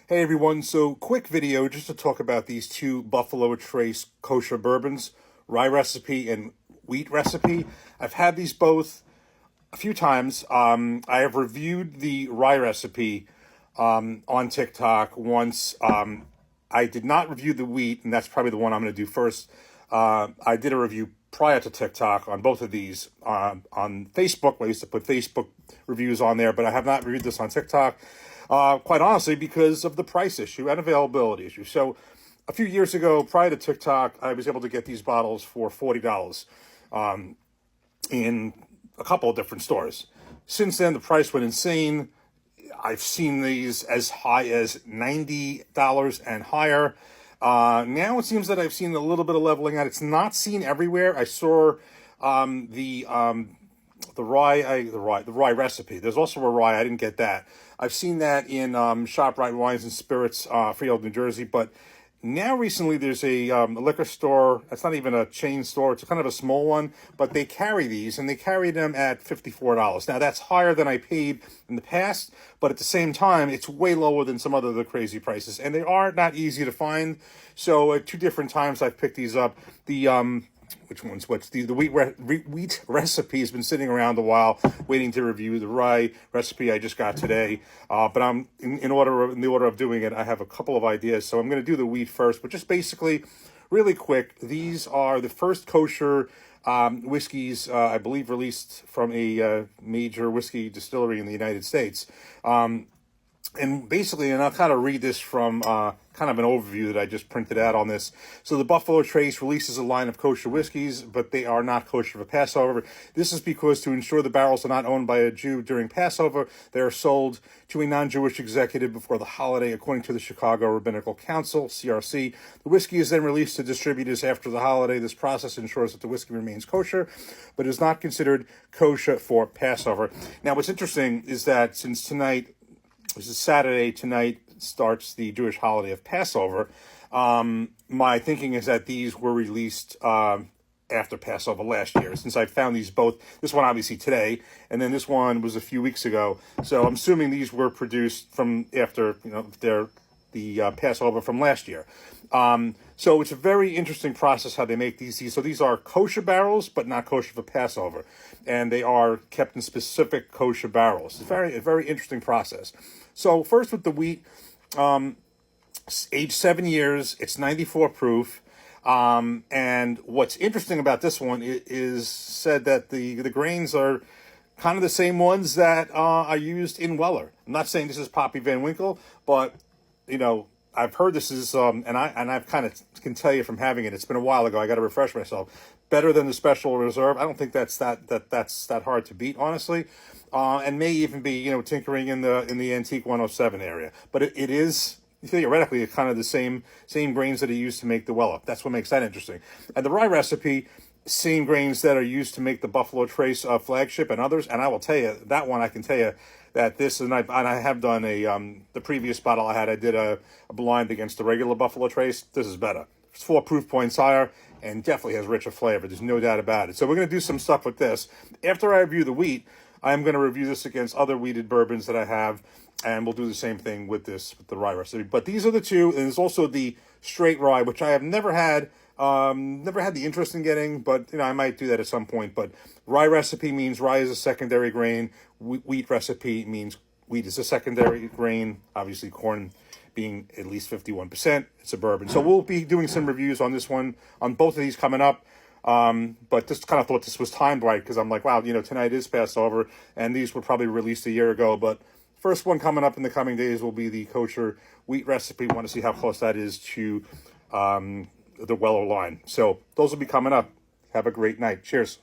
Hey everyone, so quick video just to talk about these two Buffalo Trace kosher bourbons, rye recipe and wheat recipe. I've had these both a few times. I have reviewed the rye recipe on TikTok once. I did not review the wheat, and that's probably the one I'm going to do first. I did a review prior to TikTok on both of these on Facebook. I used to put Facebook reviews on there, but I have not reviewed this on TikTok. Quite honestly, because of the price issue and availability issue. So a few years ago, prior to TikTok, I was able to get these bottles for $40 in a couple of different stores. Since then, the price went insane. I've seen these as high as $90 and higher. Now it seems that I've seen a little bit of leveling out. It's not seen everywhere. I saw the rye recipe. There's also a rye. I didn't get that. I've seen that in ShopRite Wines and Spirits, Freehold, New Jersey. But now recently there's a liquor store. It's not even a chain store. It's kind of a small one. But they carry these, and they carry them at $54. Now that's higher than I paid in the past. But at the same time, it's way lower than some other the crazy prices. And they are not easy to find. So at two different times I've picked these up. Which one's which? The wheat recipe has been sitting around a while, waiting to review. The rye recipe I just got today, but I'm in the order of doing it. I have a couple of ideas, so I'm going to do the wheat first. But just basically, really quick, these are the first kosher whiskeys I believe released from a major whiskey distillery in the United States. And basically, and I'll kind of read this from kind of an overview that I just printed out on this. So the Buffalo Trace releases a line of kosher whiskeys, but they are not kosher for Passover. This is because to ensure the barrels are not owned by a Jew during Passover, they are sold to a non-Jewish executive before the holiday, according to the Chicago Rabbinical Council, CRC. The whiskey is then released to distributors after the holiday. This process ensures that the whiskey remains kosher, but is not considered kosher for Passover. Now, what's interesting is that since tonight, this is Saturday, tonight starts the Jewish holiday of Passover. My thinking is that these were released after Passover last year, since I found these both, this one obviously today, and then this one was a few weeks ago. So I'm assuming these were produced from after, the Passover from last year. So it's a very interesting process how they make these. So these are kosher barrels, but not kosher for Passover. And they are kept in specific kosher barrels. It's a very interesting process. So first with the wheat, age 7 years, it's 94 proof. And what's interesting about this one is said that the grains are kind of the same ones that are used in Weller. I'm not saying this is Poppy Van Winkle, but I've heard this is, and I've kind of can tell you from having it. It's been a while ago. I got to refresh myself. Better than the Special Reserve. I don't think that's that hard to beat, honestly. And may even be tinkering in the Antique 107 area. But it is theoretically kind of the same grains that are used to make the Weller. That's what makes that interesting. And the rye recipe, same grains that are used to make the Buffalo Trace flagship and others. And I will tell you that one. I can tell you that this, and I have done the previous bottle I did a blind against the regular Buffalo Trace. This is better. It's 4 proof points higher and definitely has richer flavor. There's no doubt about it. So we're going to do some stuff with this. After I review the wheat, I'm going to review this against other wheated bourbons that I have, and we'll do the same thing with the rye recipe. But these are the two, and there's also the straight rye, which I have never had the interest in getting, but I might do that at some point. But rye recipe means rye is a secondary grain. Wheat recipe means wheat is a secondary grain. Obviously, corn being at least 51%. It's a bourbon. So we'll be doing some reviews on this one, on both of these coming up. But just kind of thought this was timed right because I'm like, wow, tonight is Passover, and these were probably released a year ago. But first one coming up in the coming days will be the kosher wheat recipe. Want to see how close that is to the Weller line. So those will be coming up. Have a great night. Cheers.